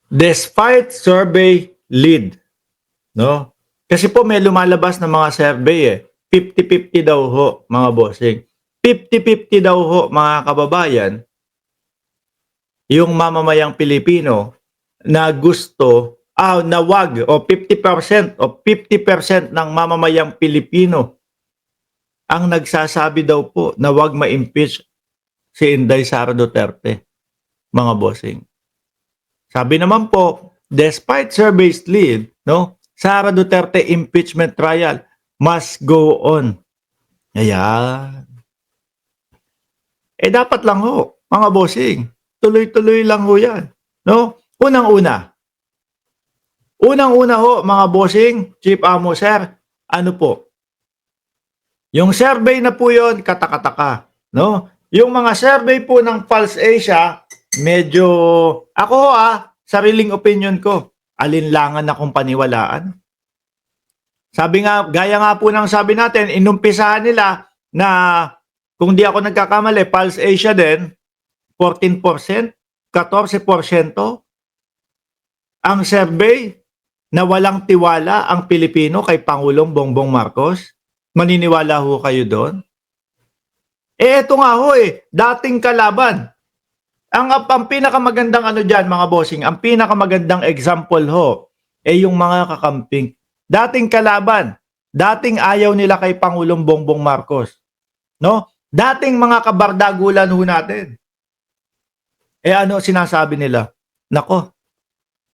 Despite survey lead, no? Kasi po may lumalabas na mga survey eh. 50-50 daw ho, mga bossing. 50-50 daw ho, mga kababayan, yung mamamayang Pilipino na gusto, na wag, o 50% ng mamamayang Pilipino ang nagsasabi daw po na wag ma-impeach si Inday Sara Duterte, mga bossing. Sabi naman po, despite surveys lead, no, Sara Duterte impeachment trial must go on. Ayan. Dapat lang ho, mga bossing. Tuloy-tuloy lang ho yan. No? Unang-una ho, mga bossing, Chief Amo Sir, ano po? Yung survey na po yun, katakataka. No? Yung mga survey po ng Pulse Asia, medyo, ako sariling opinion ko, alinlangan akong paniwalaan. Sabi nga, gaya nga po ng sabi natin, inumpisahan nila na, kung di ako nagkakamali, Pulse Asia din, 14%, 14%, ang survey na walang tiwala ang Pilipino kay Pangulong Bongbong Marcos. Maniniwala ho kayo doon? Eto nga ho dating kalaban. Ang pinakamagandang ano dyan, mga bossing, ang pinakamagandang example ho, yung mga kakamping. Dating kalaban, dating ayaw nila kay Pangulong Bongbong Marcos. No? Dating mga kabardagulan ho natin. Ano sinasabi nila? Nako,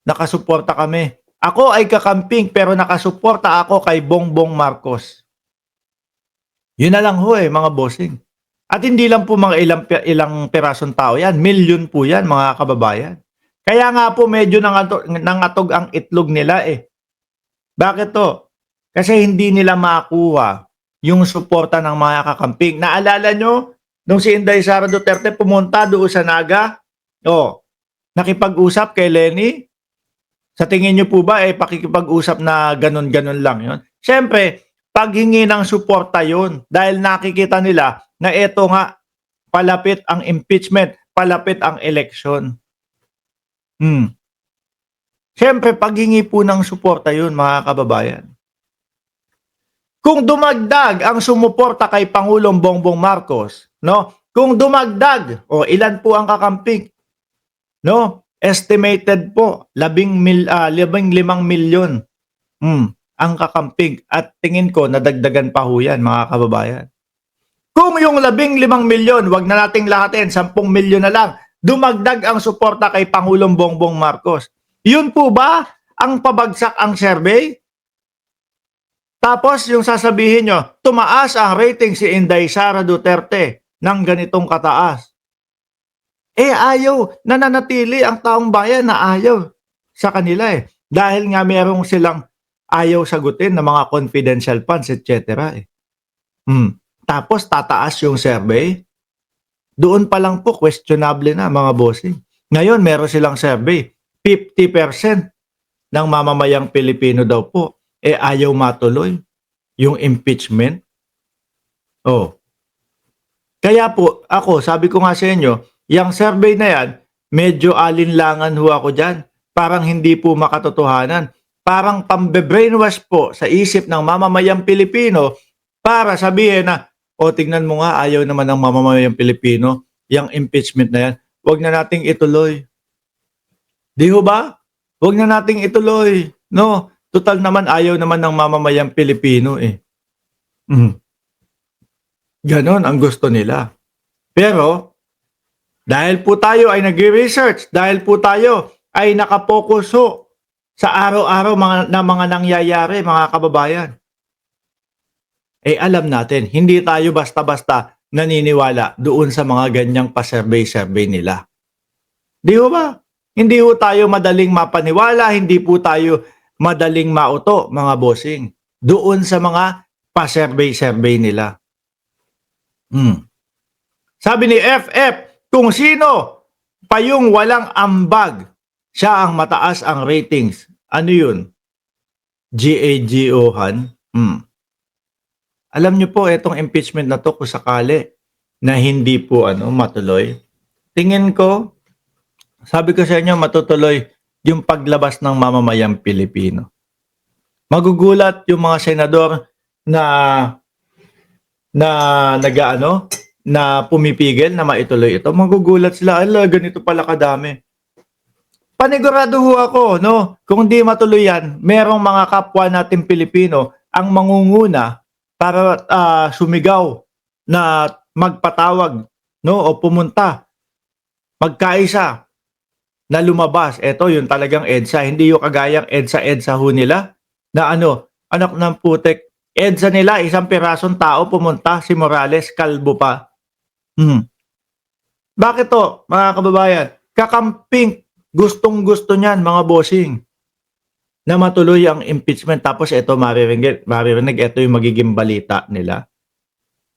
nakasuporta kami. Ako ay kakamping pero nakasuporta ako kay Bongbong Marcos. Yun na lang ho mga bossing. At hindi lang po mga ilang pirasong tao yan. Milyon po yan, mga kababayan. Kaya nga po medyo nangatog ang itlog nila Bakit to? Kasi hindi nila makuha yung suporta ng mga kakamping. Naalala nyo, nung si Inday Sara Duterte pumunta doon sa Naga, nakipag-usap kay Lenny? Sa tingin nyo po ba pakikipag-usap na ganun-ganun lang yon? Siyempre, paghingi ng suporta yon dahil nakikita nila na eto nga, palapit ang impeachment, palapit ang eleksyon. Siyempre, paghingi po ng suporta yun, mga kababayan. Kung dumagdag ang sumuporta kay Pangulong Bongbong Marcos, no? Kung dumagdag, ilan po ang kakamping? No? Estimated po 15 milyon ang kakamping at tingin ko nadagdagan pa ho yan, mga kababayan. Kung yung 15 milyon, wag na nating lahatin, 10 milyon na lang, dumagdag ang suporta kay Pangulong Bongbong Marcos. Yun po ba ang pabagsak ang survey? Tapos yung sasabihin nyo, tumaas ang rating si Inday Sara Duterte ng ganitong kataas. Ayaw, nananatili ang taong bayan na ayaw sa kanila Dahil nga merong silang ayaw sagutin ng mga confidential funds, etc. Tapos tataas yung survey. Doon pa lang po, questionable na, mga bossing. Ngayon, meron silang survey. 50% ng mamamayang Pilipino daw po, ayaw matuloy yung impeachment. Kaya po, ako, sabi ko nga sa inyo, yung survey na yan, medyo alinlangan ho ako dyan. Parang hindi po makatotohanan. Parang pambe-brainwash po sa isip ng mamamayang Pilipino para sabihin na, tignan mo nga, ayaw naman ng mamamayang Pilipino, yung impeachment na yan, wag na nating ituloy. Di ho ba? Wag na nating ituloy. No, total naman ayaw naman ng mamamayang Pilipino Ganon ang gusto nila. Pero, dahil po tayo ay nagre-research, dahil po tayo ay nakapokus sa araw-araw mga nangyayari, mga kababayan, alam natin, hindi tayo basta-basta naniniwala doon sa mga ganyang pa-survey-survey nila. Di ho ba? Hindi ho tayo madaling mapaniwala, hindi po tayo madaling mauto, mga bossing, doon sa mga pa-survey-survey nila. Sabi ni FF, kung sino pa yung walang ambag, siya ang mataas ang ratings. Ano yun? GAGO-han? Alam niyo po, itong impeachment na to, kung sakali na hindi po matuloy, tingin ko, sabi ko sa inyo, matutuloy yung paglabas ng mamamayang Pilipino. Magugulat yung mga senador na nag-aano, na pumipigil na maituloy ito. Magugulat sila, ala, ganito pala kadami. Panigurado ho ako, no? Kung di matuloy yan, merong mga kapwa natin Pilipino ang mangunguna para sumigaw na magpatawag, no? O pumunta, magkaisa na lumabas. Ito, yung talagang EDSA. Hindi yung kagayang EDSA ho nila na ano, anak ng putek. EDSA nila, isang pirasong tao pumunta, si Morales, kalbo pa. Bakit to, mga kababayan? Kakamping, gustong-gusto niyan, mga bossing, na matuloy ang impeachment. Tapos ito, maririnig, ito yung magiging balita nila.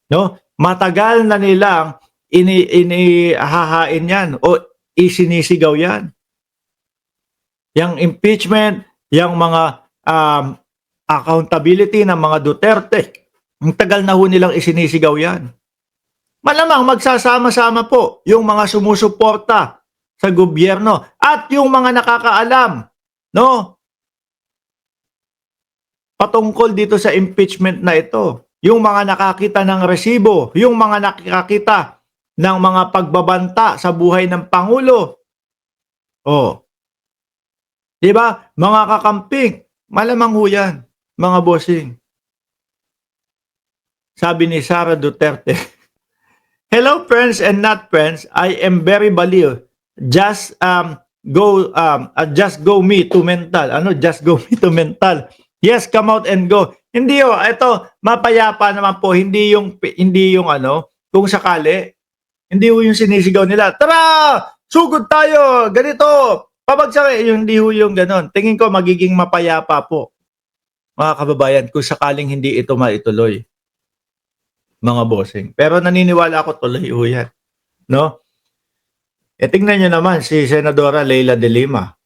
No? Matagal na nilang inihahain yan o isinisigaw yan. Yang impeachment, yung mga accountability ng mga Duterte, ang tagal na ho nilang isinisigaw yan. Malamang magsasama-sama po yung mga sumusuporta sa gobyerno at yung mga nakakaalam, no? Patungkol dito sa impeachment na ito. Yung mga nakakita ng resibo, yung mga nakakita ng mga pagbabanta sa buhay ng Pangulo. Oh. 'Di ba? Mga kakamping, malamang ho yan, mga bossing. Sabi ni Sara Duterte, hello friends and not friends, I am very baliw. Just go me to mental. Ano, just go me to mental. Yes, come out and go. Hindi ho, ito mapayapa naman po, hindi yung ano, kung sakali, hindi ho yung sinisigaw nila. Tara, sugod tayo, ganito. Pabagsak, yung hindi ho yung ganon. Tingin ko magiging mapayapa po, mga kababayan, kung sakaling hindi ito maituloy, mga bossing. Pero naniniwala ako tuloy ho yan. No? Tingnan nyo naman si Senadora Leila de Lima.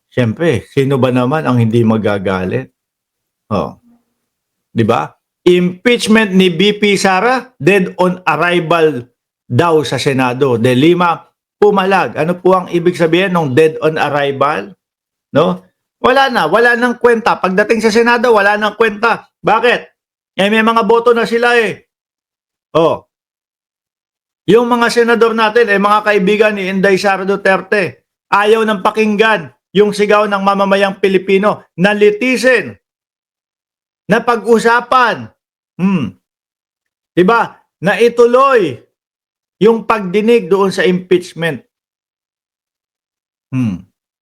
Siyempre, sino ba naman ang hindi magagalit? Di ba? Impeachment ni BP Sara, dead on arrival daw sa Senado. De Lima, pumalag. Ano po ang ibig sabihin ng dead on arrival? No? Wala nang kwenta. Pagdating sa Senado, wala nang kwenta. Bakit? May mga boto na sila eh. Yung mga senador natin, mga kaibigan ni Inday Sara Duterte, ayaw ng pakinggan yung sigaw ng mamamayang Pilipino na litisin, na pag-usapan, diba, na ituloy yung pagdinig doon sa impeachment.